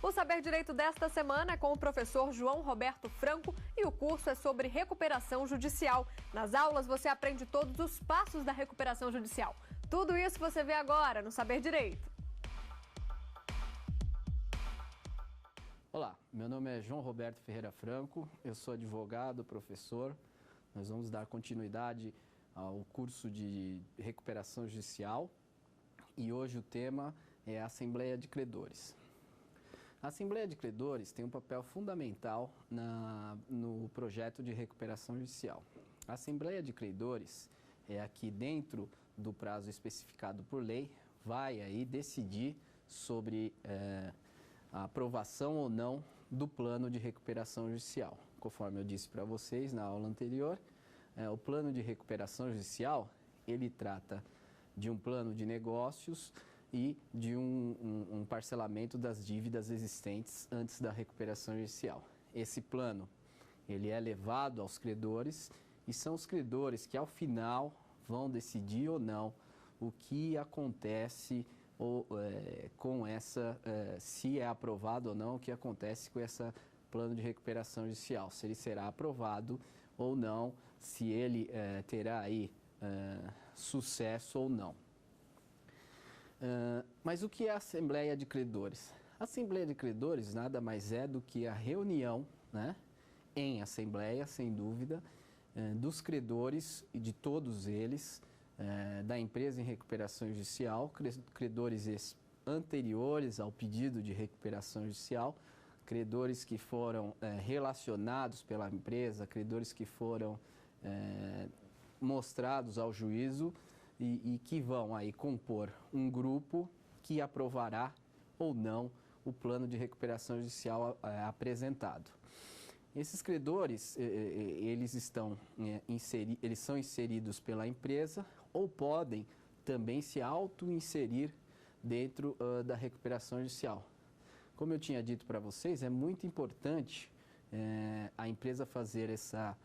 O Saber Direito desta semana é com o professor João Roberto Franco e o curso é sobre recuperação judicial. Nas aulas você aprende todos os passos da recuperação judicial. Tudo isso você vê agora no Saber Direito. Olá, meu nome é João Roberto Ferreira Franco, eu sou advogado, professor. Nós vamos dar continuidade ao curso de recuperação judicial e hoje o tema é a Assembleia de Credores. A Assembleia de Credores tem um papel fundamental no projeto de recuperação judicial. A Assembleia de Credores é a que, dentro do prazo especificado por lei, vai aí decidir sobre a aprovação ou não do plano de recuperação judicial. Conforme eu disse para vocês na aula anterior, o plano de recuperação judicial, ele trata de um plano de negócios e de um parcelamento das dívidas existentes antes da recuperação judicial. Esse plano, ele é levado aos credores e são os credores que, ao final, vão decidir ou não o que acontece com essa, se é aprovado ou não, o que acontece com esse plano de recuperação judicial, se ele será aprovado ou não, se ele terá aí sucesso ou não. Mas o que é a Assembleia de Credores? A Assembleia de Credores nada mais é do que a reunião, né, em assembleia, sem dúvida, dos credores e de todos eles, da empresa em recuperação judicial, credores anteriores ao pedido de recuperação judicial, credores que foram relacionados pela empresa, credores que foram mostrados ao juízo e que vão aí compor um grupo que aprovará ou não o plano de recuperação judicial apresentado. Esses credores, eles são inseridos pela empresa ou podem também se auto-inserir dentro da recuperação judicial. Como eu tinha dito para vocês, é muito importante a empresa fazer essa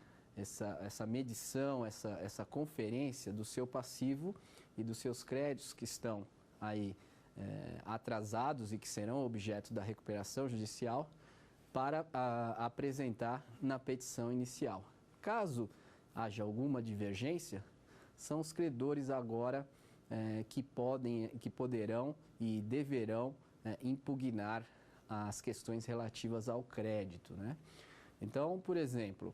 medição, essa conferência do seu passivo e dos seus créditos que estão aí atrasados e que serão objeto da recuperação judicial para apresentar na petição inicial. Caso haja alguma divergência, são os credores agora que poderão e deverão impugnar as questões relativas ao crédito, né? Então, por exemplo,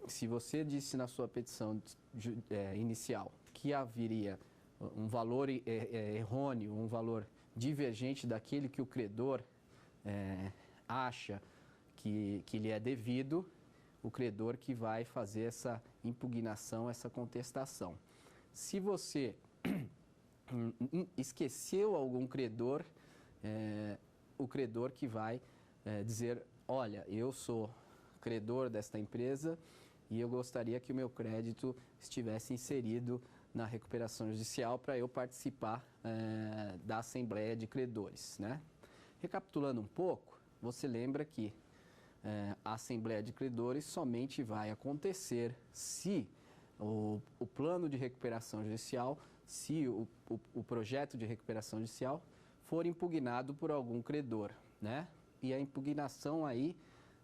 se você disse na sua petição inicial que haveria um valor errôneo, um valor divergente daquele que o credor acha que lhe é devido, o credor que vai fazer essa impugnação, essa contestação. Se você esqueceu algum credor, o credor que vai dizer, olha, eu sou credor desta empresa e eu gostaria que o meu crédito estivesse inserido na recuperação judicial para eu participar da Assembleia de Credores, né? Recapitulando um pouco, você lembra que a Assembleia de Credores somente vai acontecer se o plano de recuperação judicial, se o projeto de recuperação judicial for impugnado por algum credor, né? E a impugnação aí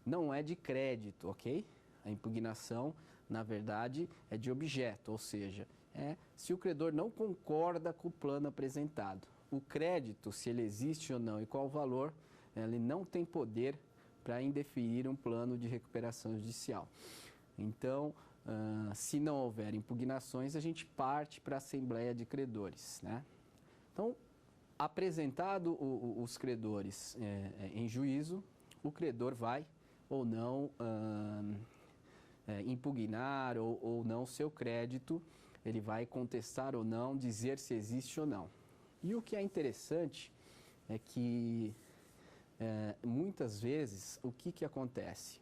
não é de crédito, ok? A impugnação, na verdade, é de objeto, ou seja, se o credor não concorda com o plano apresentado. O crédito, se ele existe ou não e qual o valor, ele não tem poder para indeferir um plano de recuperação judicial. Então, se não houver impugnações, a gente parte para a Assembleia de Credores, né? Então, apresentado os credores em juízo, o credor vai ou não impugnar ou não seu crédito, ele vai contestar ou não, dizer se existe ou não. E o que é interessante é que muitas vezes o que acontece?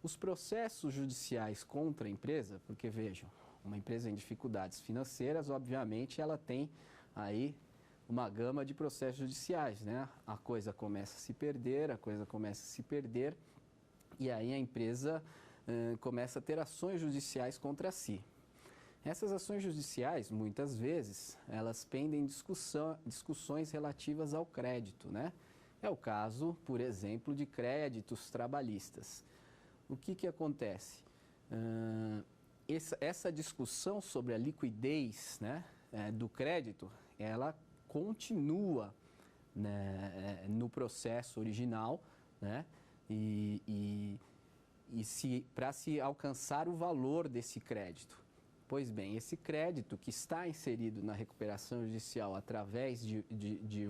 Os processos judiciais contra a empresa, porque vejam, uma empresa em dificuldades financeiras, obviamente, ela tem aí uma gama de processos judiciais, né? A coisa começa a se perder, e aí a empresa começa a ter ações judiciais contra si. Essas ações judiciais, muitas vezes, elas pendem discussões relativas ao crédito, né? É o caso, por exemplo, de créditos trabalhistas. O que acontece? Essa discussão sobre a liquidez, né, do crédito, ela continua, né, no processo original, né, para se alcançar o valor desse crédito. Pois bem, esse crédito que está inserido na recuperação judicial através de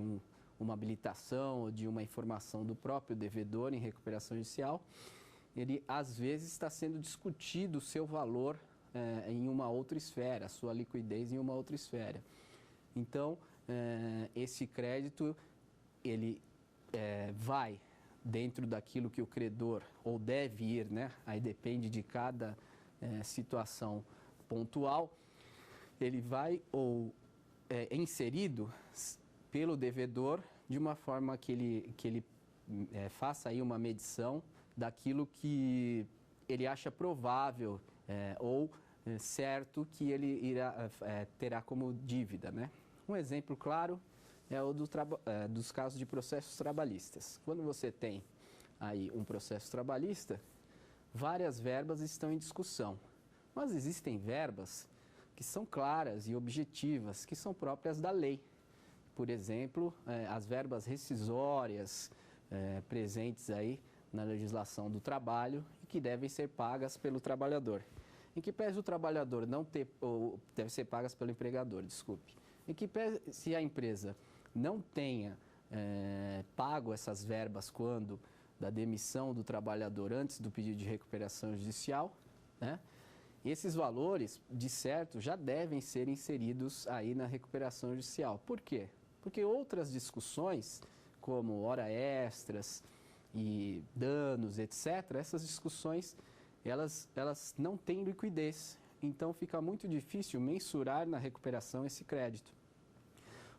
uma habilitação ou de uma informação do próprio devedor em recuperação judicial, ele às vezes está sendo discutido o seu valor em uma outra esfera, a sua liquidez em uma outra esfera. Então, esse crédito, ele vai dentro daquilo que o credor, ou deve ir, né? Aí depende de cada situação pontual, ele vai ou é inserido pelo devedor de uma forma que ele faça aí uma medição daquilo que ele acha provável ou certo que ele terá como dívida, né? Um exemplo claro é o dos casos de processos trabalhistas. Quando você tem aí um processo trabalhista, várias verbas estão em discussão. Mas existem verbas que são claras e objetivas, que são próprias da lei. Por exemplo, as verbas rescisórias presentes aí na legislação do trabalho e que devem ser pagas pelo trabalhador. Em que pese o trabalhador não ter, ou deve ser pagas pelo empregador, desculpe. Em que pese, se a empresa não tenha pago essas verbas quando da demissão do trabalhador antes do pedido de recuperação judicial, né? Esses valores, de certo, já devem ser inseridos aí na recuperação judicial. Por quê? Porque outras discussões, como hora extras e danos, etc., essas discussões, elas não têm liquidez. Então, fica muito difícil mensurar na recuperação esse crédito.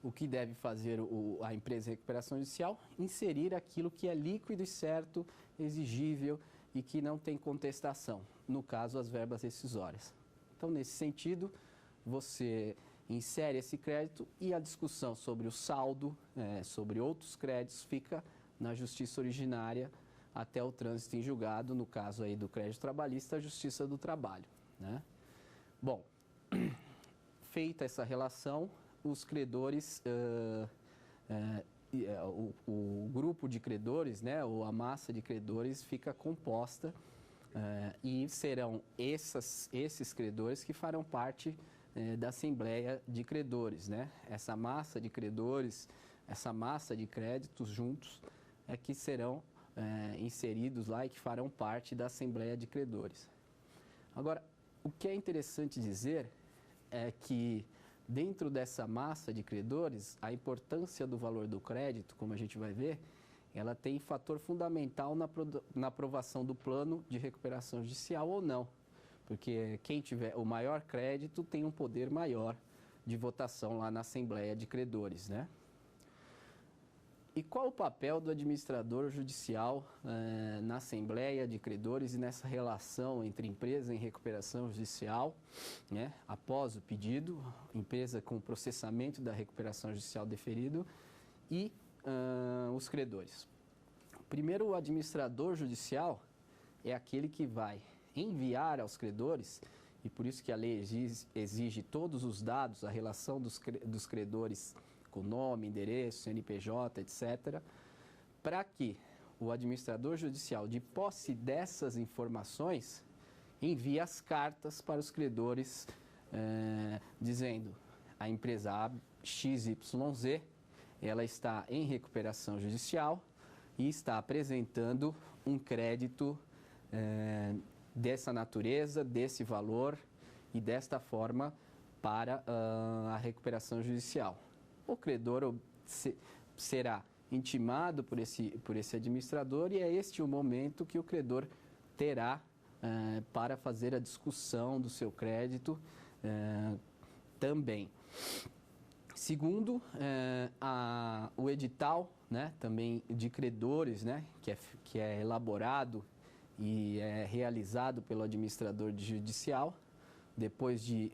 O que deve fazer a empresa de recuperação judicial? Inserir aquilo que é líquido e certo, exigível e que não tem contestação, no caso, as verbas rescisórias. Então, nesse sentido, você insere esse crédito e a discussão sobre o saldo, sobre outros créditos, fica na justiça originária até o trânsito em julgado, no caso aí do crédito trabalhista, a Justiça do Trabalho, né? Bom, feita essa relação, os credores, o grupo de credores, né, ou a massa de credores fica composta e serão esses credores que farão parte da Assembleia de Credores, né? Essa massa de credores, essa massa de créditos juntos que serão inseridos lá e que farão parte da Assembleia de Credores. Agora, o que é interessante dizer é que dentro dessa massa de credores, a importância do valor do crédito, como a gente vai ver, ela tem fator fundamental na aprovação do plano de recuperação judicial ou não. Porque quem tiver o maior crédito tem um poder maior de votação lá na Assembleia de Credores, né? E qual o papel do administrador judicial na Assembleia de Credores e nessa relação entre empresa em recuperação judicial, né, após o pedido, empresa com processamento da recuperação judicial deferido e os credores? Primeiro, o administrador judicial é aquele que vai enviar aos credores, e por isso que a lei exige todos os dados, a relação dos credores com nome, endereço, CNPJ, etc., para que o administrador judicial, de posse dessas informações, envie as cartas para os credores dizendo a empresa XYZ, ela está em recuperação judicial e está apresentando um crédito dessa natureza, desse valor e desta forma para a recuperação judicial. O credor será intimado por esse administrador e é este o momento que o credor terá para fazer a discussão do seu crédito também. Segundo, o edital, né, também de credores, né, que é elaborado e é realizado pelo administrador judicial, depois de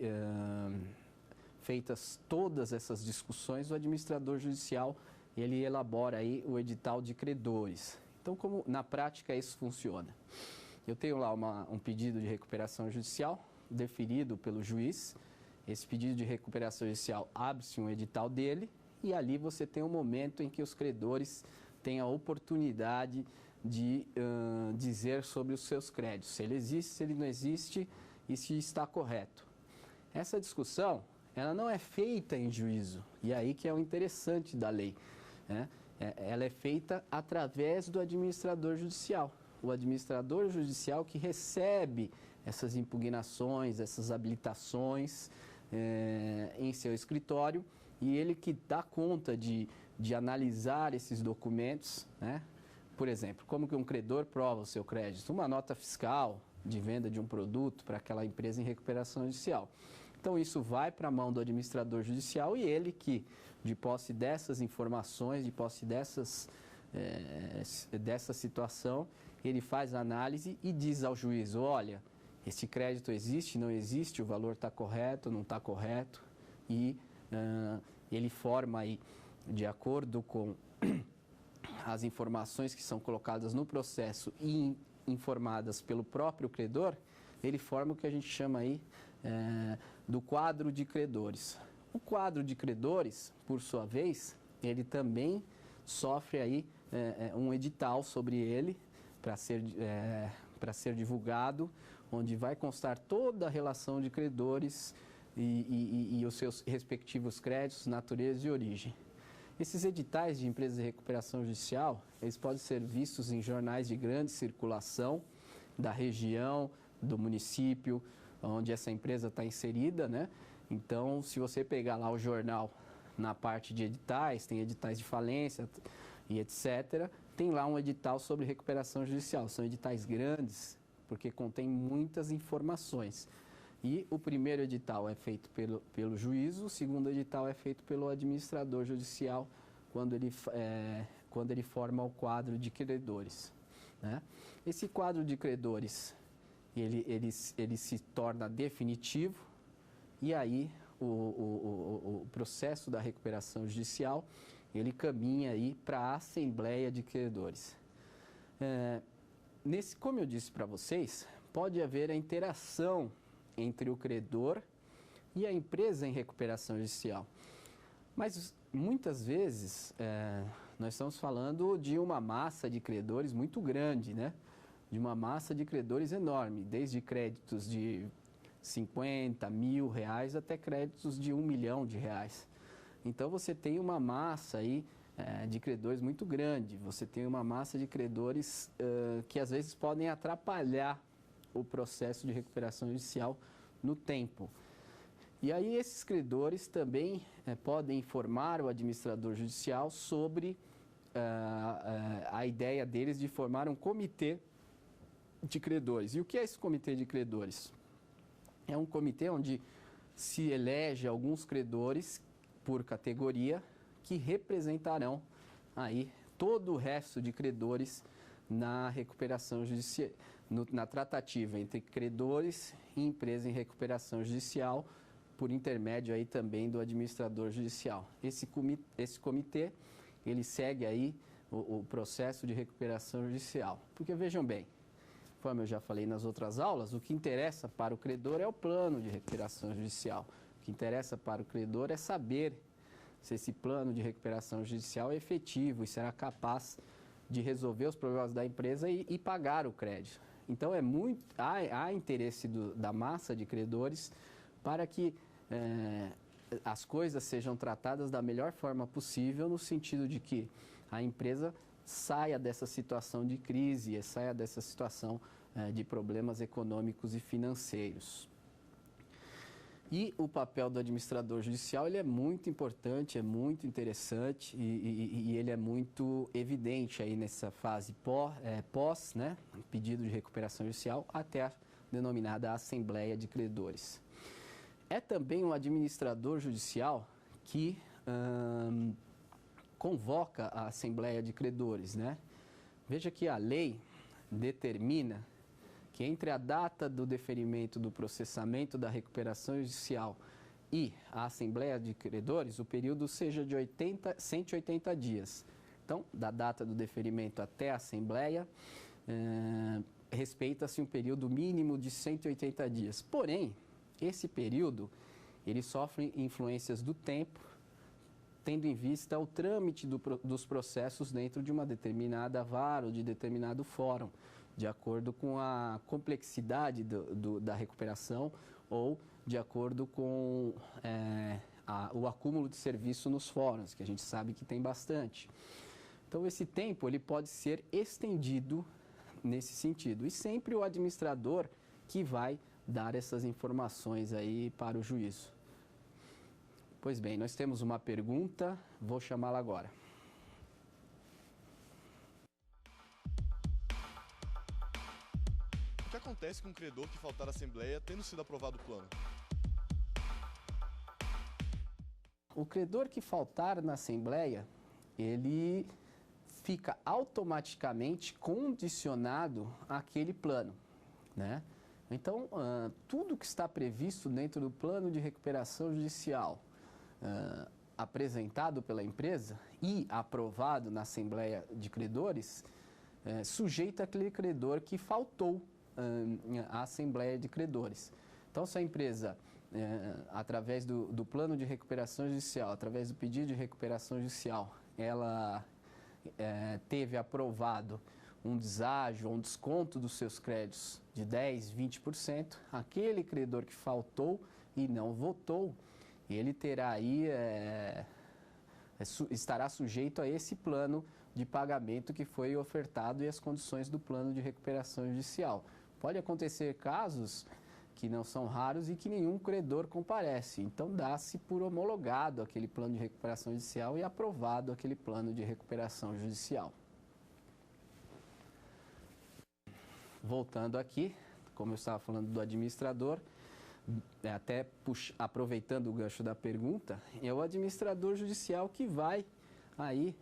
feitas todas essas discussões, o administrador judicial ele elabora aí o edital de credores. Então, como na prática isso funciona? Eu tenho lá um pedido de recuperação judicial deferido pelo juiz. Esse pedido de recuperação judicial abre-se um edital dele e ali você tem um momento em que os credores têm a oportunidade de dizer sobre os seus créditos, se ele existe, se ele não existe e se está correto. Essa discussão, ela não é feita em juízo, e aí que é o interessante da lei, né? Ela é feita através do administrador judicial. O administrador judicial que recebe essas impugnações, essas habilitações em seu escritório, e ele que dá conta de analisar esses documentos, né? Por exemplo, como que um credor prova o seu crédito? Uma nota fiscal de venda de um produto para aquela empresa em recuperação judicial. Então, isso vai para a mão do administrador judicial e ele que, de posse dessas informações, de posse dessa situação, ele faz a análise e diz ao juiz, olha, esse crédito existe, não existe, o valor está correto, não está correto, e ele forma aí, de acordo com as informações que são colocadas no processo e informadas pelo próprio credor, ele forma o que a gente chama aí do quadro de credores. O quadro de credores, por sua vez, ele também sofre aí um edital sobre ele para ser divulgado, onde vai constar toda a relação de credores e os seus respectivos créditos, natureza e origem. Esses editais de empresas de recuperação judicial, eles podem ser vistos em jornais de grande circulação da região, do município, onde essa empresa está inserida, né? Então, se você pegar lá o jornal na parte de editais, tem editais de falência e etc., tem lá um edital sobre recuperação judicial. São editais grandes, porque contém muitas informações. E o primeiro edital é feito pelo juízo, o segundo edital é feito pelo administrador judicial, quando ele forma o quadro de credores, né? Esse quadro de credores, ele se torna definitivo e aí o processo da recuperação judicial, ele caminha aí para a Assembleia de Credores. Como eu disse para vocês, pode haver a interação entre o credor e a empresa em recuperação judicial. Mas muitas vezes nós estamos falando de uma massa de credores muito grande, né? De uma massa de credores enorme, desde créditos de 50 mil reais até créditos de 1 milhão de reais. Então você tem uma massa aí de credores muito grande, você tem uma massa de credores que às vezes podem atrapalhar o processo de recuperação judicial no tempo. E aí esses credores também podem informar o administrador judicial sobre a ideia deles de formar um comitê de credores. E o que é esse comitê de credores? É um comitê onde se elege alguns credores por categoria que representarão aí todo o resto de credores na recuperação judicial, na tratativa entre credores e empresa em recuperação judicial, por intermédio aí também do administrador judicial. Esse comitê, ele segue aí o processo de recuperação judicial. Porque vejam bem, como eu já falei nas outras aulas, o que interessa para o credor é o plano de recuperação judicial. O que interessa para o credor é saber se esse plano de recuperação judicial é efetivo e será capaz de resolver os problemas da empresa e pagar o crédito. Então, há interesse da massa de credores para que as coisas sejam tratadas da melhor forma possível, no sentido de que a empresa saia dessa situação de crise, saia dessa situação de problemas econômicos e financeiros. E o papel do administrador judicial, ele é muito importante, é muito interessante e ele é muito evidente aí nessa fase pós, né, pedido de recuperação judicial, até a denominada Assembleia de Credores. É também um administrador judicial que convoca a Assembleia de Credores, né? Veja que a lei determina que entre a data do deferimento do processamento da recuperação judicial e a Assembleia de Credores, o período seja de 180 dias. Então, da data do deferimento até a Assembleia, respeita-se um período mínimo de 180 dias. Porém, esse período, ele sofre influências do tempo, tendo em vista o trâmite dos processos dentro de uma determinada vara ou de determinado fórum, de acordo com a complexidade da recuperação ou de acordo com o acúmulo de serviço nos fóruns, que a gente sabe que tem bastante. Então, esse tempo ele pode ser estendido nesse sentido. E sempre o administrador que vai dar essas informações aí para o juízo. Pois bem, nós temos uma pergunta, vou chamá-la agora. O que acontece com um credor que faltar à Assembleia tendo sido aprovado o plano? O credor que faltar na Assembleia, ele fica automaticamente condicionado àquele plano, né? Então, tudo que está previsto dentro do plano de recuperação judicial, apresentado pela empresa e aprovado na Assembleia de Credores, sujeita aquele credor que faltou à Assembleia de Credores. Então, se a empresa, através do plano de recuperação judicial, através do pedido de recuperação judicial, ela teve aprovado um deságio, um desconto dos seus créditos de 10%, 20%, aquele credor que faltou e não votou, ele terá aí, estará sujeito a esse plano de pagamento que foi ofertado e as condições do plano de recuperação judicial. Pode acontecer casos que não são raros e que nenhum credor comparece. Então, dá-se por homologado aquele plano de recuperação judicial e aprovado aquele plano de recuperação judicial. Voltando aqui, como eu estava falando do administrador, até aproveitando o gancho da pergunta, é o administrador judicial que vai aí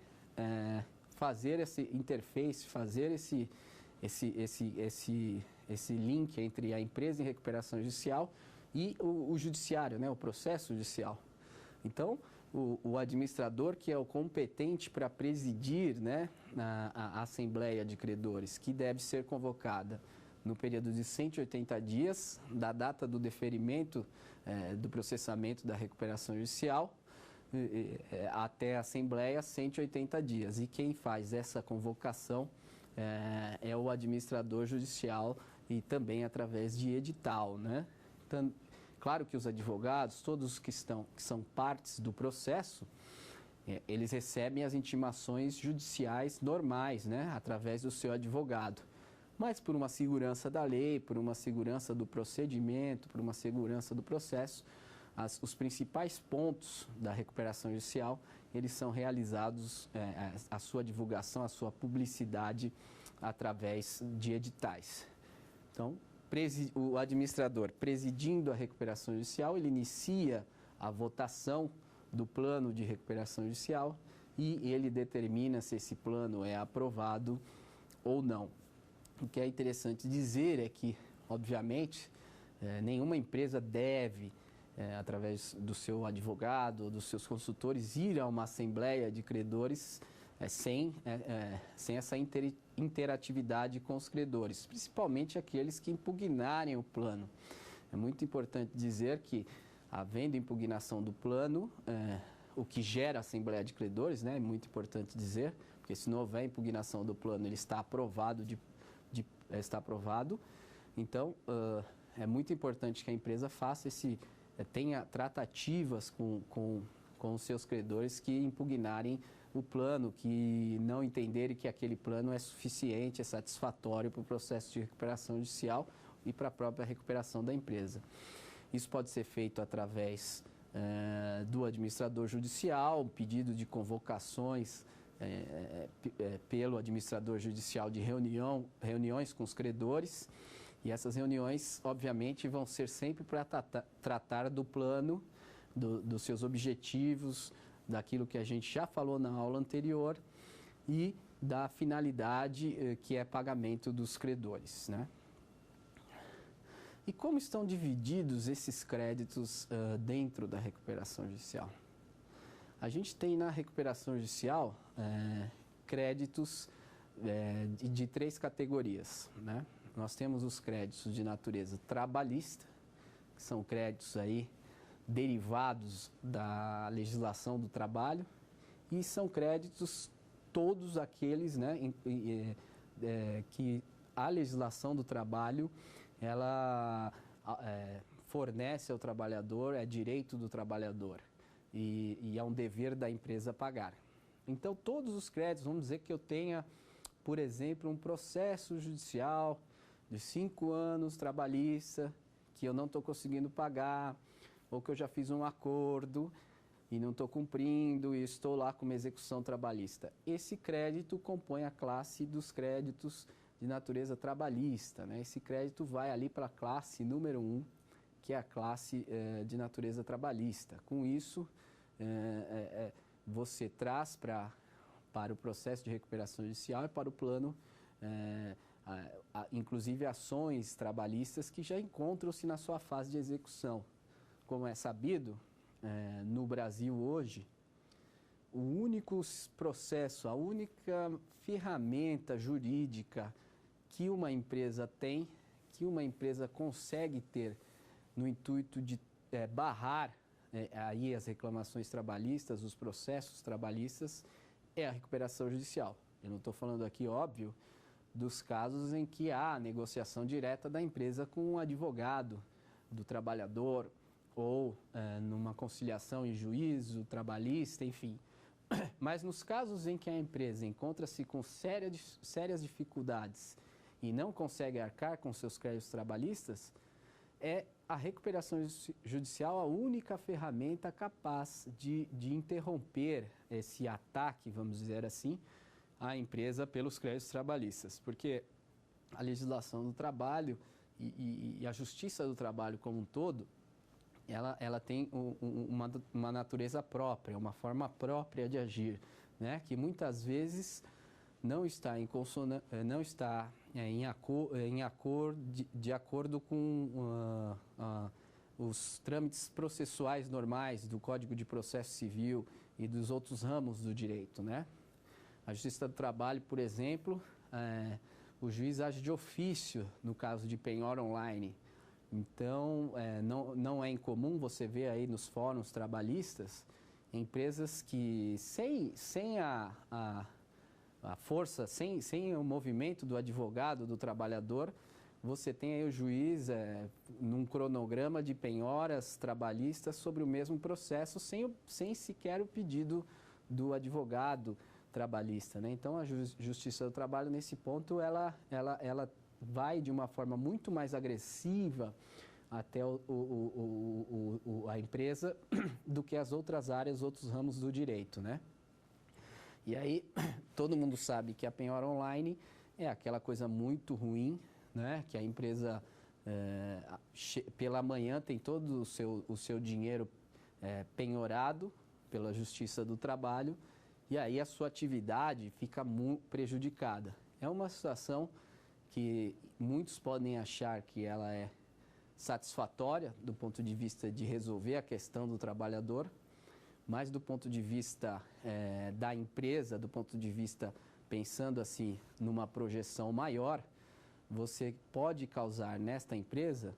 fazer esse interface, fazer esse link entre a empresa em recuperação judicial e o judiciário, né, o processo judicial. Então, o administrador que é o competente para presidir, né, a Assembleia de Credores, que deve ser convocada no período de 180 dias, da data do deferimento do processamento da recuperação judicial, até a Assembleia, 180 dias. E quem faz essa convocação é o administrador judicial e também através de edital, né? Então, claro que os advogados, todos que são partes do processo, eles recebem as intimações judiciais normais, né? Através do seu advogado. Mas por uma segurança da lei, por uma segurança do procedimento, por uma segurança do processo, os principais pontos da recuperação judicial, eles são realizados, a sua divulgação, a sua publicidade através de editais. Então, o administrador presidindo a recuperação judicial, ele inicia a votação do plano de recuperação judicial e ele determina se esse plano é aprovado ou não. O que é interessante dizer é que, obviamente, nenhuma empresa deve, através do seu advogado ou dos seus consultores, ir a uma assembleia de credores sem essa interatividade com os credores, principalmente aqueles que impugnarem o plano. É muito importante dizer que, havendo impugnação do plano, o que gera a assembleia de credores, né, é muito importante dizer, porque se não houver impugnação do plano, ele está aprovado está aprovado. Então, é muito importante que a empresa faça tenha tratativas com os seus credores que impugnarem o plano, que não entenderem que aquele plano é suficiente, é satisfatório para o processo de recuperação judicial e para a própria recuperação da empresa. Isso pode ser feito através do administrador judicial, pedido de convocações pelo administrador judicial de reuniões com os credores, e essas reuniões, obviamente, vão ser sempre para tratar do plano, dos seus objetivos, daquilo que a gente já falou na aula anterior e da finalidade que é pagamento dos credores, né? E como estão divididos esses créditos dentro da recuperação judicial? A gente tem na recuperação judicial créditos de 3 categorias, né? Nós temos os créditos de natureza trabalhista, que são créditos aí derivados da legislação do trabalho, e são créditos todos aqueles, né, que a legislação do trabalho ela fornece ao trabalhador, é direito do trabalhador e é um dever da empresa pagar. Então, todos os créditos, vamos dizer que eu tenha, por exemplo, um processo judicial de 5 anos trabalhista que eu não estou conseguindo pagar, ou que eu já fiz um acordo e não estou cumprindo e estou lá com uma execução trabalhista. Esse crédito compõe a classe dos créditos de natureza trabalhista, né? Esse crédito vai ali para a classe número 1, que é a classe de natureza trabalhista. Com isso, você traz para o processo de recuperação judicial e para o plano, inclusive ações trabalhistas que já encontram-se na sua fase de execução. Como é sabido, no Brasil hoje, o único processo, a única ferramenta jurídica que uma empresa tem, que uma empresa consegue ter no intuito de barrar aí as reclamações trabalhistas, os processos trabalhistas, é a recuperação judicial. Eu não estou falando aqui, óbvio, dos casos em que há negociação direta da empresa com o advogado do trabalhador ou numa conciliação em juízo trabalhista, enfim. Mas nos casos em que a empresa encontra-se com sérias dificuldades e não consegue arcar com seus créditos trabalhistas, é a recuperação judicial a única ferramenta capaz de interromper esse ataque, vamos dizer assim, à empresa pelos créditos trabalhistas. Porque a legislação do trabalho e a justiça do trabalho como um todo, ela tem uma natureza própria, uma forma própria de agir, né? Que muitas vezes não está de acordo com os trâmites processuais normais do Código de Processo Civil e dos outros ramos do direito, né? A Justiça do Trabalho, por exemplo, o juiz age de ofício no caso de penhora online. Então, não é incomum você ver aí nos fóruns trabalhistas empresas que, sem a força, sem o movimento do advogado, do trabalhador, você tem aí o juiz num cronograma de penhoras trabalhistas sobre o mesmo processo, sem sequer o pedido do advogado trabalhista, né? Então, a Justiça do Trabalho, nesse ponto, ela vai de uma forma muito mais agressiva até a empresa do que as outras áreas, outros ramos do direito, né? E aí, todo mundo sabe que a penhora online é aquela coisa muito ruim, né? Que a empresa, pela manhã, tem todo o seu dinheiro penhorado pela Justiça do Trabalho, e aí a sua atividade fica muito prejudicada. É uma situação que muitos podem achar que ela é satisfatória do ponto de vista de resolver a questão do trabalhador, mas do ponto de vista da empresa, do ponto de vista, pensando assim, numa projeção maior, você pode causar nesta empresa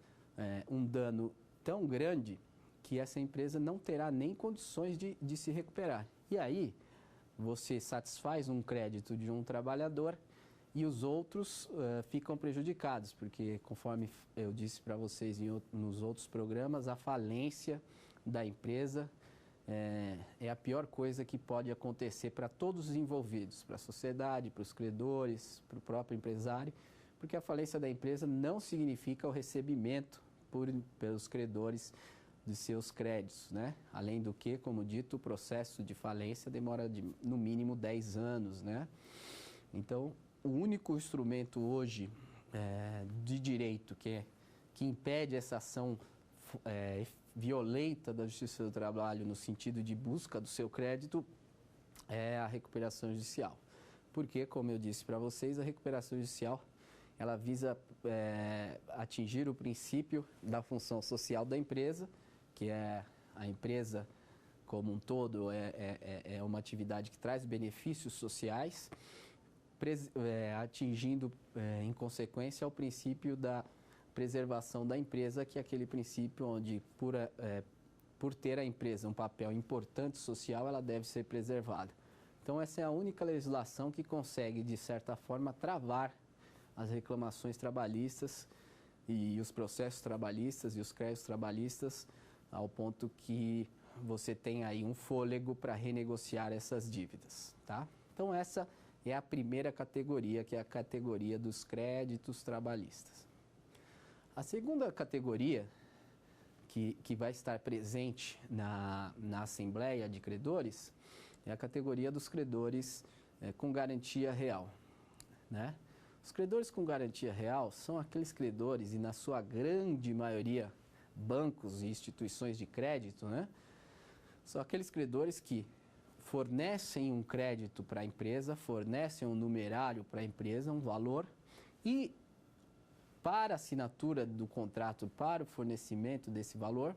um dano tão grande que essa empresa não terá nem condições de se recuperar. E aí, você satisfaz um crédito de um trabalhador e os outros ficam prejudicados, porque, conforme eu disse para vocês nos outros programas, a falência da empresa é a pior coisa que pode acontecer para todos os envolvidos, para a sociedade, para os credores, para o próprio empresário, porque a falência da empresa não significa o recebimento pelos credores de seus créditos, né? Além do que, como dito, o processo de falência demora no mínimo 10 anos, né? Então, o único instrumento hoje de direito que impede essa ação violenta da Justiça do Trabalho no sentido de busca do seu crédito é a recuperação judicial. Porque, como eu disse para vocês, a recuperação judicial ela visa atingir o princípio da função social da empresa, que é a empresa como um todo é uma atividade que traz benefícios sociais, atingindo, em consequência, o princípio da preservação da empresa, que é aquele princípio onde, por ter a empresa um papel importante social, ela deve ser preservada. Então, essa é a única legislação que consegue, de certa forma, travar as reclamações trabalhistas e os processos trabalhistas e os créditos trabalhistas, ao ponto que você tem aí um fôlego para renegociar essas dívidas, tá? Então, essa é a primeira categoria, que é a categoria dos créditos trabalhistas. A segunda categoria, que vai estar presente na Assembleia de Credores, é a categoria dos credores com garantia real, né? Os credores com garantia real são aqueles credores, e na sua grande maioria, bancos e instituições de crédito, né? São aqueles credores que fornecem um crédito para a empresa, fornecem um numerário para a empresa, um valor, e para a assinatura do contrato, para o fornecimento desse valor,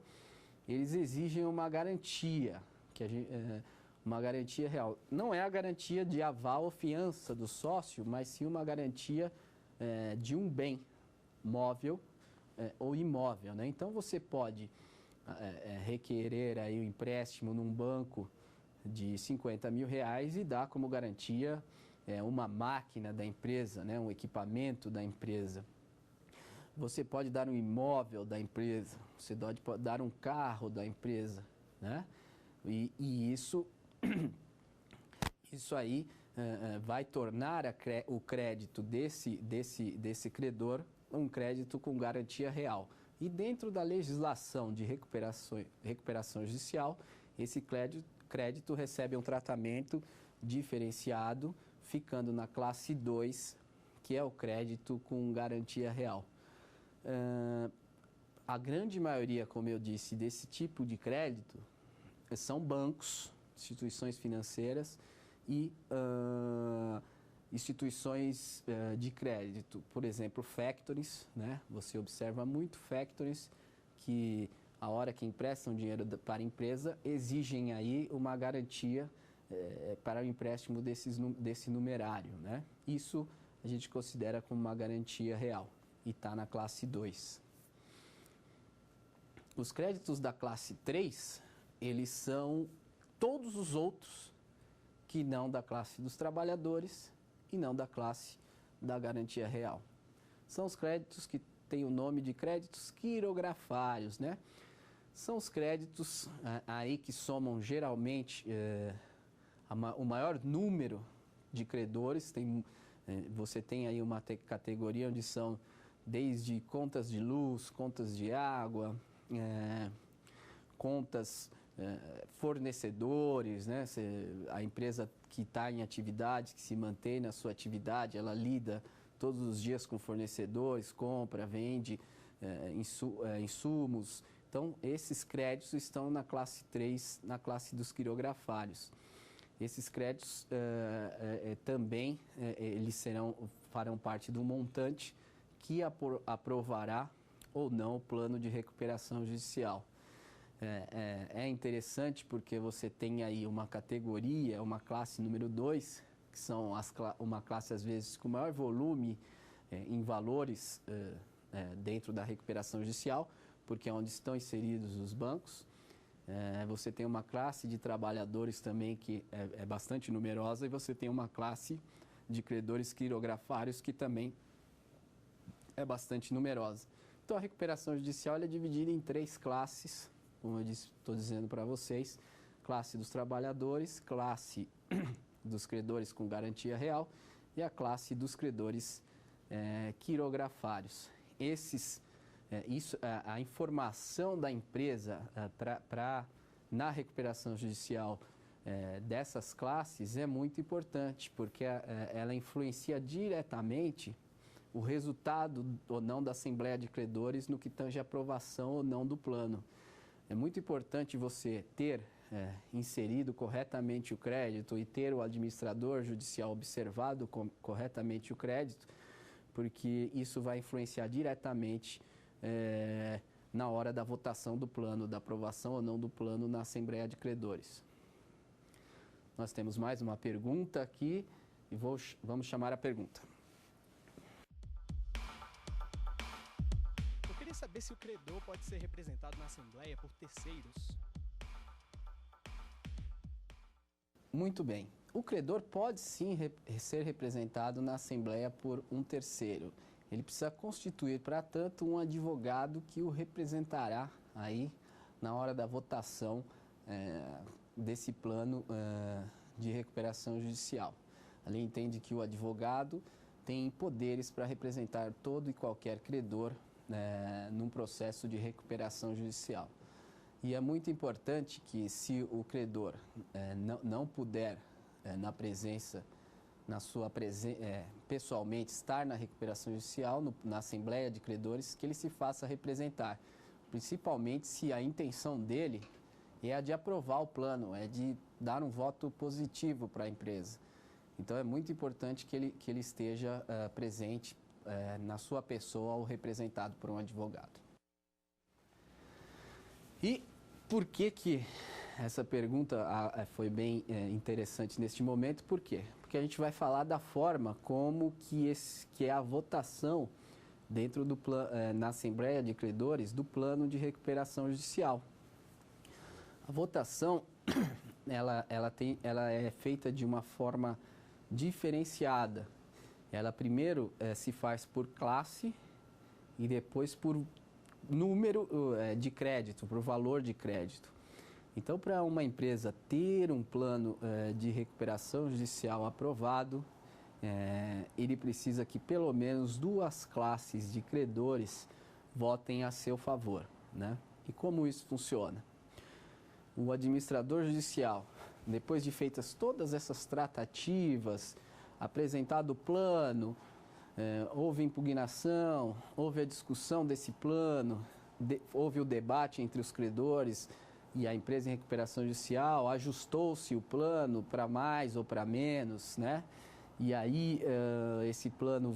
eles exigem uma garantia, uma garantia real. Não é a garantia de aval ou fiança do sócio, mas sim uma garantia de um bem móvel ou imóvel, né? Então, você pode requerer aí um empréstimo num banco de 50 mil reais e dar como garantia uma máquina da empresa, né? Um equipamento da empresa. Você pode dar um imóvel da empresa, você pode dar um carro da empresa, né? E isso aí vai tornar o crédito desse credor um crédito com garantia real. E dentro da legislação de recuperação judicial, esse crédito recebe um tratamento diferenciado, ficando na classe 2, que é o crédito com garantia real. A grande maioria, como eu disse, desse tipo de crédito são bancos, instituições financeiras e instituições de crédito. Por exemplo, factorings, né? Você observa muito factorings que, a hora que emprestam dinheiro para a empresa, exigem aí uma garantia para o empréstimo desse numerário, né? Isso a gente considera como uma garantia real e está na classe 2. Os créditos da classe 3, eles são todos os outros que não da classe dos trabalhadores e não da classe da garantia real. São os créditos que têm o nome de créditos quirografários, né? São os créditos aí que somam geralmente o maior número de credores. Você tem aí uma categoria onde são desde contas de luz, contas de água, contas fornecedores, né? A empresa que está em atividade, que se mantém na sua atividade, ela lida todos os dias com fornecedores, compra, vende insumos. Então, esses créditos estão na classe 3, na classe dos quirografários. Esses créditos também eles farão parte do montante que aprovará ou não o plano de recuperação judicial. É interessante porque você tem aí uma categoria, uma classe número 2, que são uma classe, às vezes, com maior volume em valores dentro da recuperação judicial, porque é onde estão inseridos os bancos. Você tem uma classe de trabalhadores também que é bastante numerosa, e você tem uma classe de credores quirografários que também é bastante numerosa. Então, a recuperação judicial é dividida em 3 classes, como eu estou dizendo para vocês: classe dos trabalhadores, classe dos credores com garantia real e a classe dos credores quirografários. A informação da empresa na recuperação judicial dessas classes é muito importante, porque ela influencia diretamente o resultado ou não da Assembleia de Credores no que tange a aprovação ou não do plano. É muito importante você ter inserido corretamente o crédito e ter o administrador judicial observado corretamente o crédito, porque isso vai influenciar diretamente na hora da votação do plano, da aprovação ou não do plano na Assembleia de Credores. Nós temos mais uma pergunta aqui e vamos chamar a pergunta. Eu queria saber se o credor pode ser representado na Assembleia por terceiros. Muito bem. O credor pode sim ser representado na Assembleia por um terceiro. Ele precisa constituir, para tanto, um advogado que o representará aí na hora da votação desse plano de recuperação judicial. A lei entende que o advogado tem poderes para representar todo e qualquer credor num processo de recuperação judicial. E é muito importante que, se o credor não puder, pessoalmente estar na recuperação judicial, na Assembleia de Credores, que ele se faça representar, principalmente se a intenção dele é a de aprovar o plano, é de dar um voto positivo para a empresa. Então, é muito importante que ele esteja presente na sua pessoa ou representado por um advogado. E por que essa pergunta foi bem interessante neste momento? Por quê? Porque a gente vai falar da forma como que é a votação dentro na Assembleia de Credores do plano de recuperação judicial. A votação ela é feita de uma forma diferenciada. Ela primeiro se faz por classe e depois por número de crédito, por valor de crédito. Então, para uma empresa ter um plano de recuperação judicial aprovado, ele precisa que pelo menos 2 classes de credores votem a seu favor, né? E como isso funciona? O administrador judicial, depois de feitas todas essas tratativas, apresentado o plano, houve impugnação, houve a discussão desse plano, houve o debate entre os credores e a empresa em recuperação judicial, ajustou-se o plano para mais ou para menos, né? E aí esse plano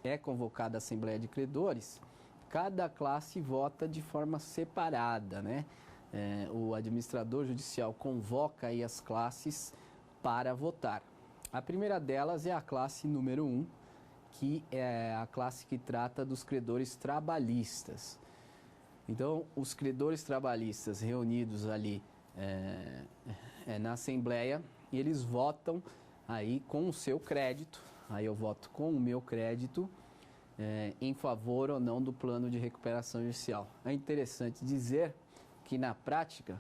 é convocado à Assembleia de Credores, cada classe vota de forma separada, né? O administrador judicial convoca aí as classes para votar. A primeira delas é a classe número 1, que é a classe que trata dos credores trabalhistas. Então, os credores trabalhistas reunidos ali na Assembleia, eles votam aí com o seu crédito, aí eu voto com o meu crédito, em favor ou não do plano de recuperação judicial. É interessante dizer que, na prática,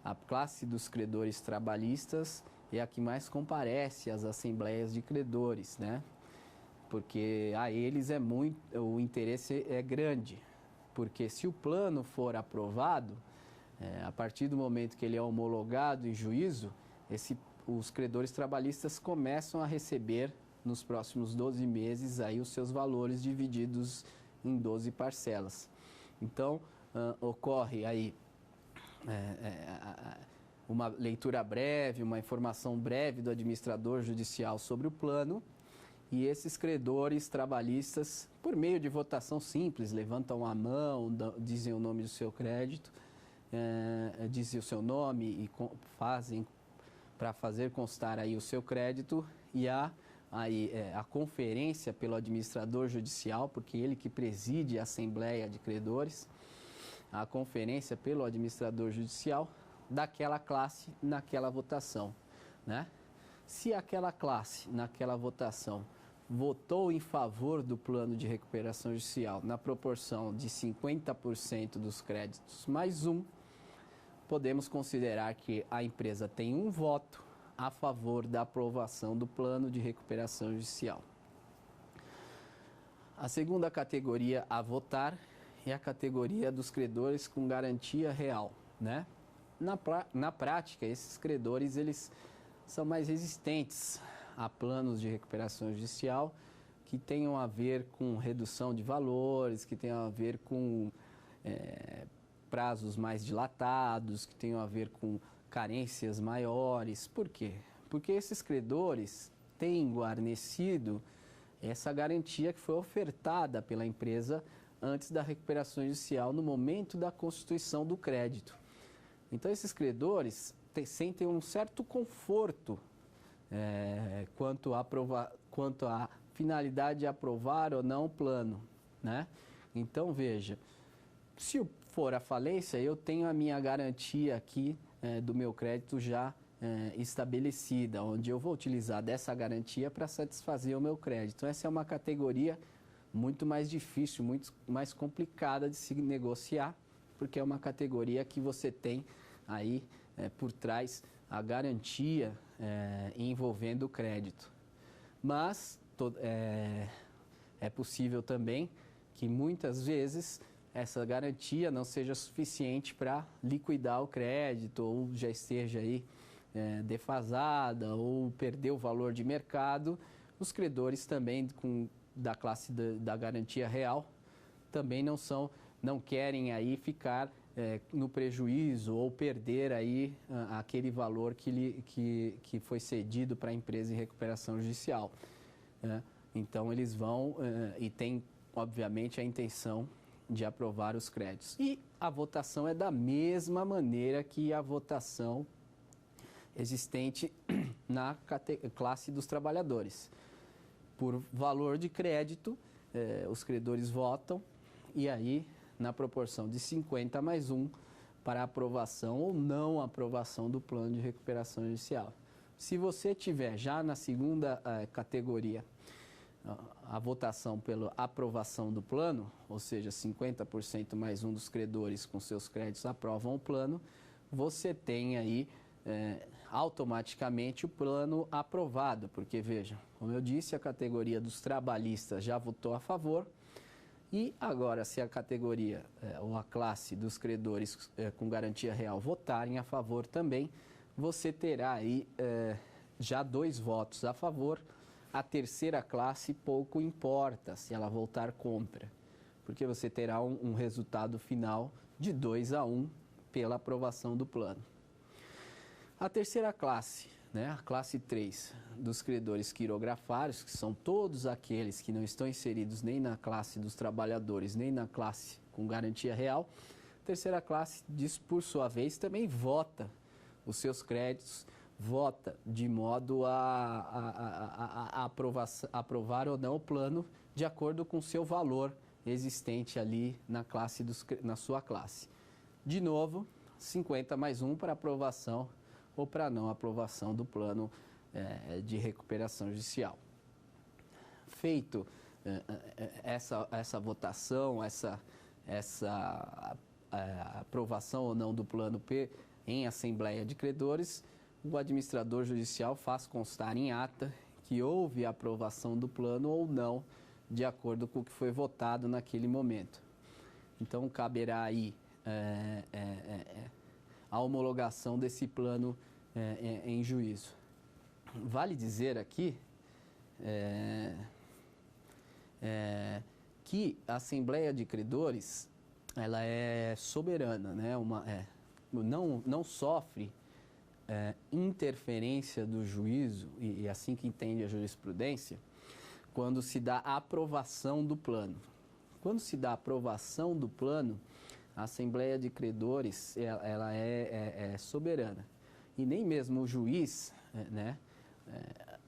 a classe dos credores trabalhistas é a que mais comparece às assembleias de credores, né? Porque a eles o interesse é grande, porque se o plano for aprovado, a partir do momento que ele é homologado em juízo, os credores trabalhistas começam a receber nos próximos 12 meses aí os seus valores divididos em 12 parcelas. Então, ocorre aí uma leitura breve, uma informação breve do administrador judicial sobre o plano, e esses credores trabalhistas, por meio de votação simples, levantam a mão, dizem o nome do seu crédito, dizem o seu nome e fazem para fazer constar aí o seu crédito, e há aí a conferência pelo administrador judicial, porque ele que preside a Assembleia de Credores, a conferência pelo administrador judicial daquela classe naquela votação, né? Se aquela classe naquela votação votou em favor do plano de recuperação judicial na proporção de 50% dos créditos mais um, podemos considerar que a empresa tem um voto a favor da aprovação do plano de recuperação judicial. A segunda categoria a votar é a categoria dos credores com garantia real, né? Na prática, esses credores eles são mais resistentes a planos de recuperação judicial que tenham a ver com redução de valores, que tenham a ver com prazos mais dilatados, que tenham a ver com carências maiores. Por quê? Porque esses credores têm guarnecido essa garantia que foi ofertada pela empresa antes da recuperação judicial, no momento da constituição do crédito. Então, esses credores sentem um certo conforto quanto à finalidade de aprovar ou não o plano, né? Então, veja, se for a falência, eu tenho a minha garantia aqui do meu crédito já estabelecida, onde eu vou utilizar dessa garantia para satisfazer o meu crédito. Então, essa é uma categoria muito mais difícil, muito mais complicada de se negociar, porque é uma categoria que você tem aí por trás a garantia envolvendo o crédito. Mas é possível também que muitas vezes essa garantia não seja suficiente para liquidar o crédito, ou já esteja aí defasada, ou perdeu o valor de mercado. Os credores também da classe da garantia real também não querem aí ficar no prejuízo ou perder aí aquele valor que foi cedido para a empresa em recuperação judicial. Então, eles vão e tem, obviamente, a intenção de aprovar os créditos. E a votação é da mesma maneira que a votação existente na classe dos trabalhadores. Por valor de crédito, os credores votam e aí, na proporção de 50+1, para aprovação ou não aprovação do plano de recuperação judicial. Se você tiver já na segunda categoria a votação pela aprovação do plano, ou seja, 50%+1 dos credores com seus créditos aprovam o plano, você tem aí automaticamente o plano aprovado, porque veja, como eu disse, a categoria dos trabalhistas já votou a favor, e agora, se a categoria ou a classe dos credores com garantia real votarem a favor também, você terá aí já 2 votos a favor. A terceira classe pouco importa se ela votar contra, porque você terá um resultado final de 2-1 pela aprovação do plano. A terceira classe, né, a classe 3 dos credores quirografários, que são todos aqueles que não estão inseridos nem na classe dos trabalhadores, nem na classe com garantia real, a terceira classe, por sua vez, também vota os seus créditos, vota de modo a aprovar ou não o plano de acordo com o seu valor existente ali na sua classe. De novo, 50+1 para aprovação ou para não aprovação do plano de recuperação judicial. Feito essa votação, essa aprovação ou não do plano P em assembleia de credores, o administrador judicial faz constar em ata que houve aprovação do plano ou não, de acordo com o que foi votado naquele momento. Então, caberá aí a homologação desse plano em juízo. Vale dizer aqui que a Assembleia de Credores ela é soberana, né? Não sofre interferência do juízo, e assim que entende a jurisprudência, quando se dá a aprovação do plano. Quando se dá a aprovação do plano, a Assembleia de Credores ela é soberana. E nem mesmo o juiz,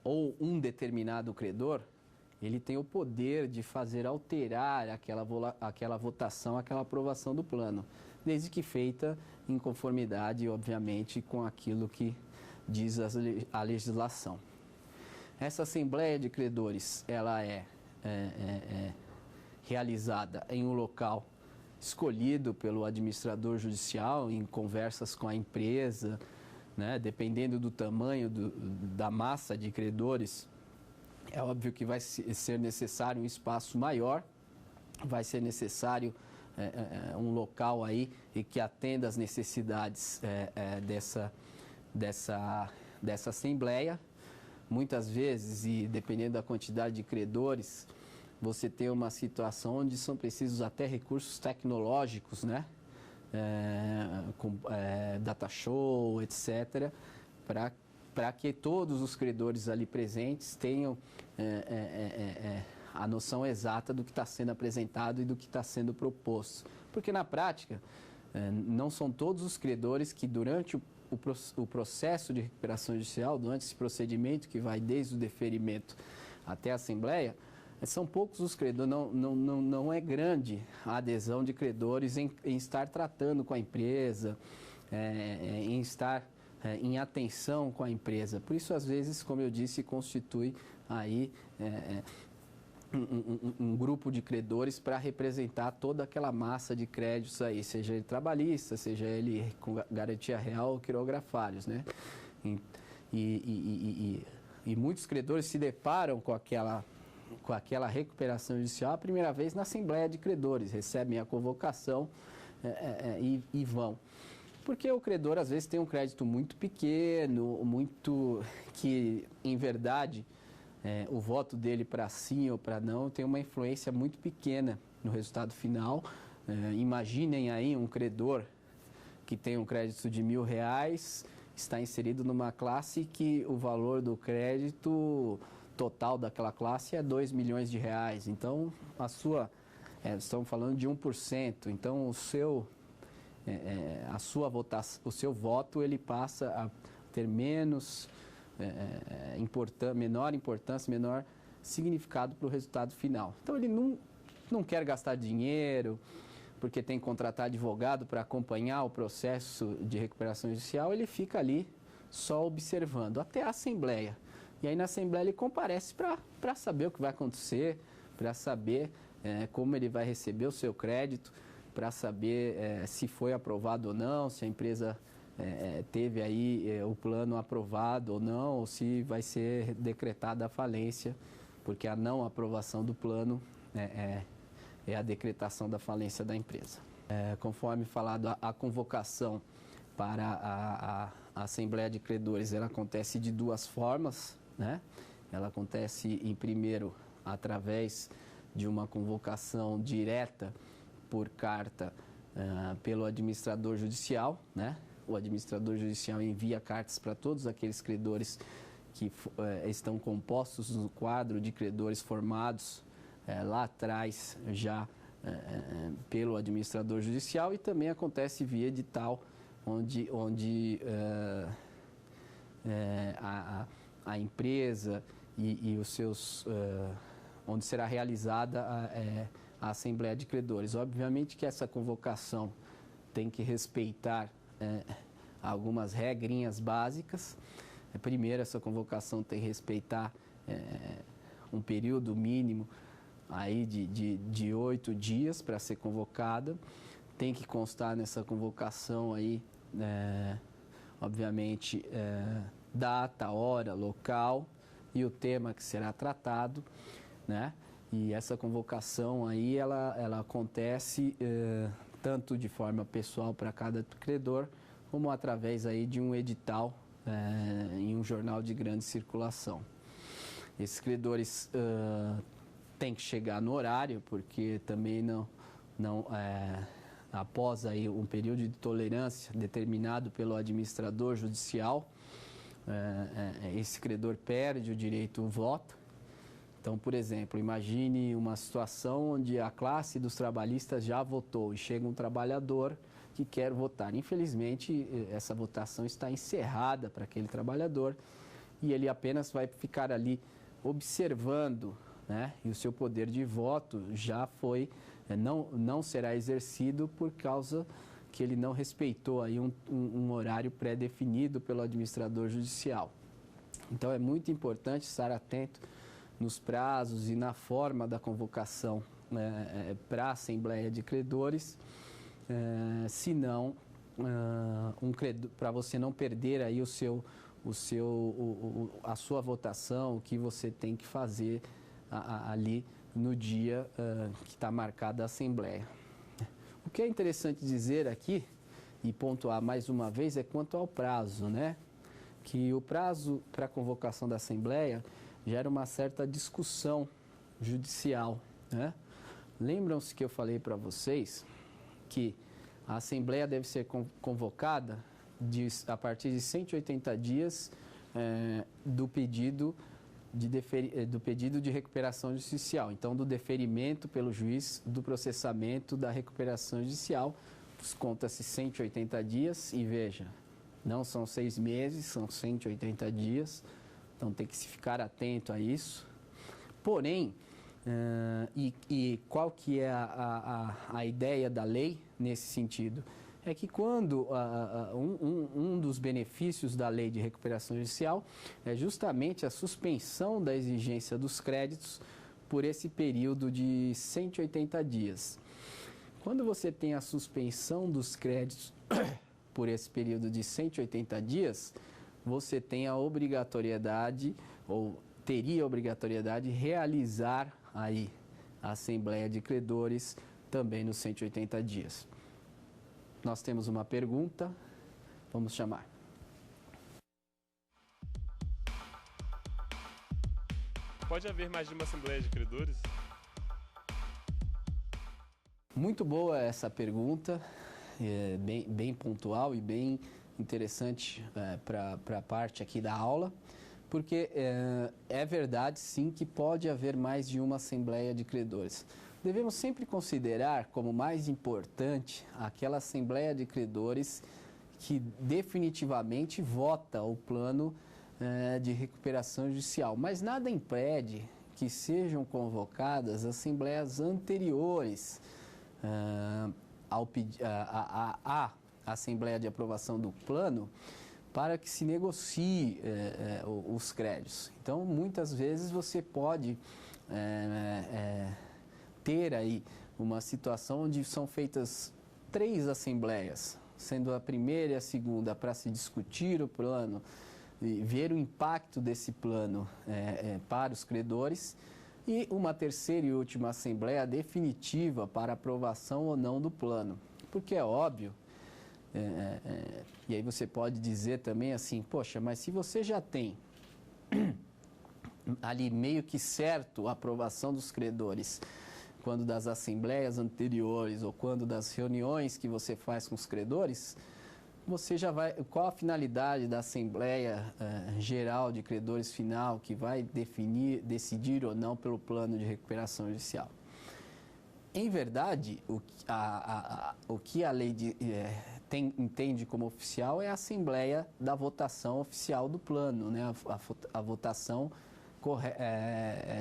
ou um determinado credor, ele tem o poder de fazer alterar aquela votação, aquela aprovação do plano, desde que feita em conformidade, obviamente, com aquilo que diz a legislação. Essa Assembleia de Credores, ela é realizada em um local escolhido pelo administrador judicial, em conversas com a empresa, né? Dependendo do tamanho da massa de credores, é óbvio que vai ser necessário um espaço maior, vai ser necessário um local aí que atenda às necessidades dessa Assembleia. Muitas vezes, e dependendo da quantidade de credores, você tem uma situação onde são precisos até recursos tecnológicos, né? Com data show, etc., para para que todos os credores ali presentes tenham a noção exata do que está sendo apresentado e do que está sendo proposto. Porque na prática, não são todos os credores que durante o processo de recuperação judicial, durante esse procedimento que vai desde o deferimento até a Assembleia, são poucos os credores, não é grande a adesão de credores em estar tratando com a empresa, em estar em atenção com a empresa. Por isso, às vezes, como eu disse, constitui aí um grupo de credores para representar toda aquela massa de créditos aí, seja ele trabalhista, seja ele com garantia real ou quirografários, né? E muitos credores se deparam com aquela recuperação judicial a primeira vez na Assembleia de Credores, recebem a convocação e vão. Porque o credor, às vezes, tem um crédito muito pequeno, que, em verdade, o voto dele para sim ou para não tem uma influência muito pequena no resultado final. Imaginem aí um credor que tem um crédito de R$1.000, está inserido numa classe que o valor do crédito total daquela classe é R$2 milhões. Então, estamos falando de 1%. Então, o seu voto ele passa a ter menor importância, menor significado para o resultado final. Então ele não quer gastar dinheiro, porque tem que contratar advogado para acompanhar o processo de recuperação judicial, ele fica ali só observando até a Assembleia. E aí na Assembleia ele comparece para saber o que vai acontecer, para saber como ele vai receber o seu crédito, para saber se foi aprovado ou não, se a empresa teve aí o plano aprovado ou não, ou se vai ser decretada a falência, porque a não aprovação do plano é a decretação da falência da empresa. Conforme falado, a convocação para a Assembleia de Credores, ela acontece de duas formas, né? Ela acontece, em primeiro, através de uma convocação direta por carta pelo administrador judicial, né? O administrador judicial envia cartas para todos aqueles credores que estão compostos no quadro de credores formados lá atrás já pelo administrador judicial, e também acontece via edital, onde a empresa e os seus... onde será realizada a Assembleia de Credores. Obviamente que essa convocação tem que respeitar algumas regrinhas básicas. Primeiro, essa convocação tem que respeitar um período mínimo aí de 8 dias para ser convocada. Tem que constar nessa convocação aí, obviamente, data, hora, local e o tema que será tratado, né? E essa convocação aí, ela acontece tanto de forma pessoal para cada credor, como através aí de um edital em um jornal de grande circulação. Esses credores têm que chegar no horário, porque também após aí um período de tolerância determinado pelo administrador judicial, esse credor perde o direito ao voto. Então, por exemplo, imagine uma situação onde a classe dos trabalhistas já votou e chega um trabalhador que quer votar. Infelizmente, essa votação está encerrada para aquele trabalhador e ele apenas vai ficar ali observando, né? E o seu poder de voto já foi, não será exercido por causa que ele não respeitou aí um horário pré-definido pelo administrador judicial. Então, é muito importante estar atento nos prazos e na forma da convocação para a Assembleia de Credores, senão para você não perder aí a sua votação, o que você tem que fazer ali no dia que está marcada a Assembleia. O que é interessante dizer aqui e pontuar mais uma vez é quanto ao prazo, né? Que o prazo para a convocação da Assembleia gera uma certa discussão judicial, né? Lembram-se que eu falei para vocês que a Assembleia deve ser convocada a partir de 180 dias do pedido de recuperação judicial. Então, do deferimento pelo juiz do processamento da recuperação judicial, conta-se 180 dias e veja, não são 6 meses, são 180 dias, então tem que se ficar atento a isso. Porém, qual que é a ideia da lei nesse sentido? É que quando um dos benefícios da lei de recuperação judicial é justamente a suspensão da exigência dos créditos por esse período de 180 dias. Quando você tem a suspensão dos créditos por esse período de 180 dias, você tem a obrigatoriedade, ou teria a obrigatoriedade de realizar aí a Assembleia de Credores também nos 180 dias. Nós temos uma pergunta, vamos chamar. Pode haver mais de uma Assembleia de Credores? Muito boa essa pergunta, bem pontual e bem interessante para a parte aqui da aula, porque é verdade sim que pode haver mais de uma Assembleia de Credores. Devemos sempre considerar como mais importante aquela Assembleia de Credores que definitivamente vota o plano de recuperação judicial, mas nada impede que sejam convocadas assembleias anteriores à Assembleia de Aprovação do Plano para que se negocie os créditos. Então, muitas vezes você pode ter aí uma situação onde são feitas 3 assembleias, sendo a primeira e a segunda para se discutir o plano e ver o impacto desse plano para os credores, e uma terceira e última assembleia definitiva para aprovação ou não do plano. Porque é óbvio, e aí você pode dizer também assim, poxa, mas se você já tem ali meio que certo a aprovação dos credores, quando das assembleias anteriores ou quando das reuniões que você faz com os credores, você já vai... Qual a finalidade da Assembleia Geral de Credores final que vai decidir ou não pelo plano de recuperação judicial? Em verdade, o que a lei entende como oficial é a Assembleia da votação oficial do plano, né? A votação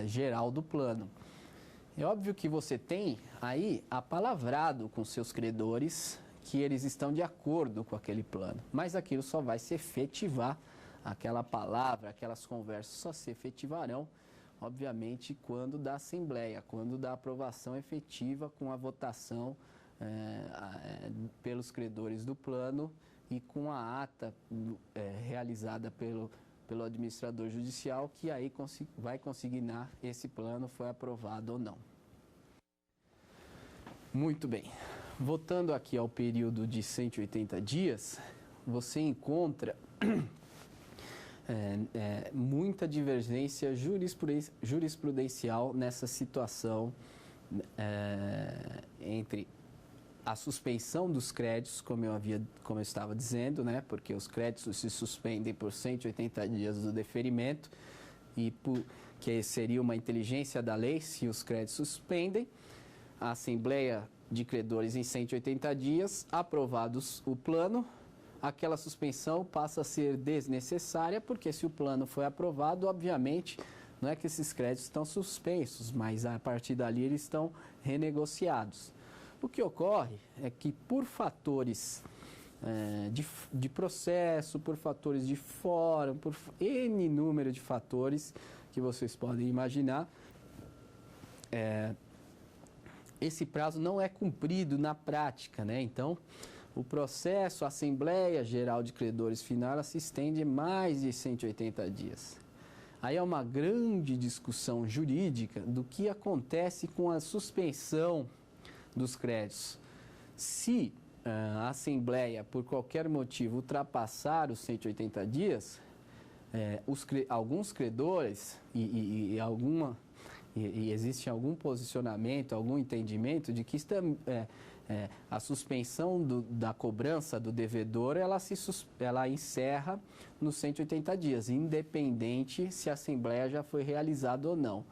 geral do plano. É óbvio que você tem aí apalavrado com seus credores que eles estão de acordo com aquele plano, mas aquilo só vai se efetivar, aquela palavra, aquelas conversas só se efetivarão, obviamente, quando da Assembleia, quando da aprovação efetiva com a votação pelos credores do plano e com a ata realizada pelo administrador judicial, que aí vai consignar esse plano foi aprovado ou não. Muito bem. Voltando aqui ao período de 180 dias, você encontra muita divergência jurisprudencial nessa situação entre a suspensão dos créditos, como eu estava dizendo, né? Porque os créditos se suspendem por 180 dias do deferimento, que seria uma inteligência da lei se os créditos suspendem. A Assembleia de Credores em 180 dias, aprovados o plano, aquela suspensão passa a ser desnecessária, porque se o plano foi aprovado, obviamente, não é que esses créditos estão suspensos, mas a partir dali eles estão renegociados. O que ocorre é que por fatores de processo, por fatores de fórum, por N número de fatores que vocês podem imaginar, esse prazo não é cumprido na prática, né? Então, o processo, a Assembleia Geral de Credores final, ela se estende mais de 180 dias. Aí é uma grande discussão jurídica do que acontece com a suspensão dos créditos. Se a Assembleia, por qualquer motivo, ultrapassar os 180 dias, alguns credores e e existe algum posicionamento, algum entendimento de que a suspensão da cobrança do devedor, ela encerra nos 180 dias, independente se a assembleia já foi realizada ou não.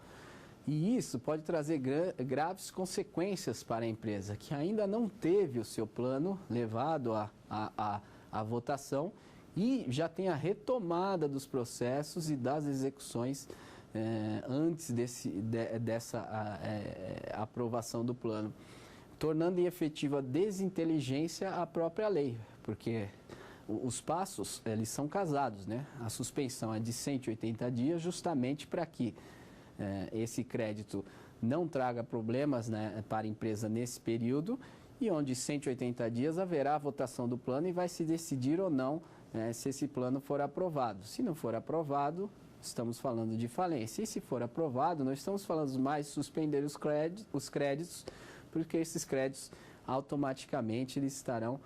E isso pode trazer graves consequências para a empresa, que ainda não teve o seu plano levado à votação e já tem a retomada dos processos e das execuções antes dessa aprovação do plano, tornando em efetiva desinteligência a própria lei, porque os passos, eles são casados, né? A suspensão é de 180 dias justamente para que esse crédito não traga problemas, né, para a empresa nesse período, e onde 180 dias haverá a votação do plano e vai se decidir ou não se esse plano for aprovado. Se não for aprovado, estamos falando de falência. E se for aprovado, nós estamos falando mais de suspender os créditos, porque esses créditos automaticamente eles estarão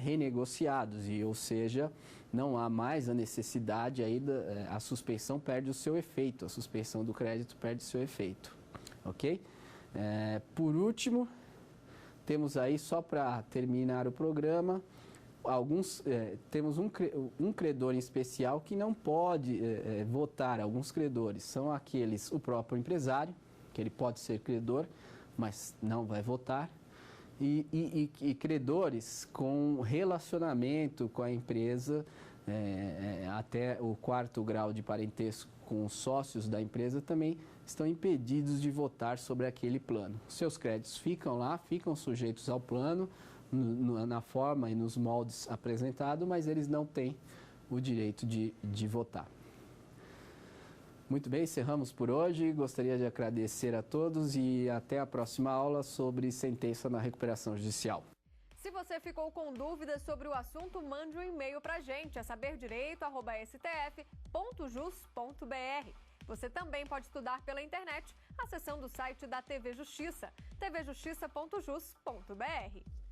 renegociados, ou seja, não há mais a necessidade, aí a suspensão perde o seu efeito, a suspensão do crédito perde o seu efeito, ok? Por último, temos aí, só para terminar o programa, temos um credor em especial que não pode votar. Alguns credores são aqueles, o próprio empresário, que ele pode ser credor, mas não vai votar, e credores com relacionamento com a empresa, até o 4º grau de parentesco com os sócios da empresa, também estão impedidos de votar sobre aquele plano. Seus créditos ficam lá, ficam sujeitos ao plano, na forma e nos moldes apresentados, mas eles não têm o direito de votar. Muito bem, encerramos por hoje. Gostaria de agradecer a todos e até a próxima aula sobre sentença na recuperação judicial. Se você ficou com dúvidas sobre o assunto, mande um e-mail para a gente, saberdireito@stf.jus.br. Você também pode estudar pela internet, acessando o site da TV Justiça, tvjustiça.jus.br.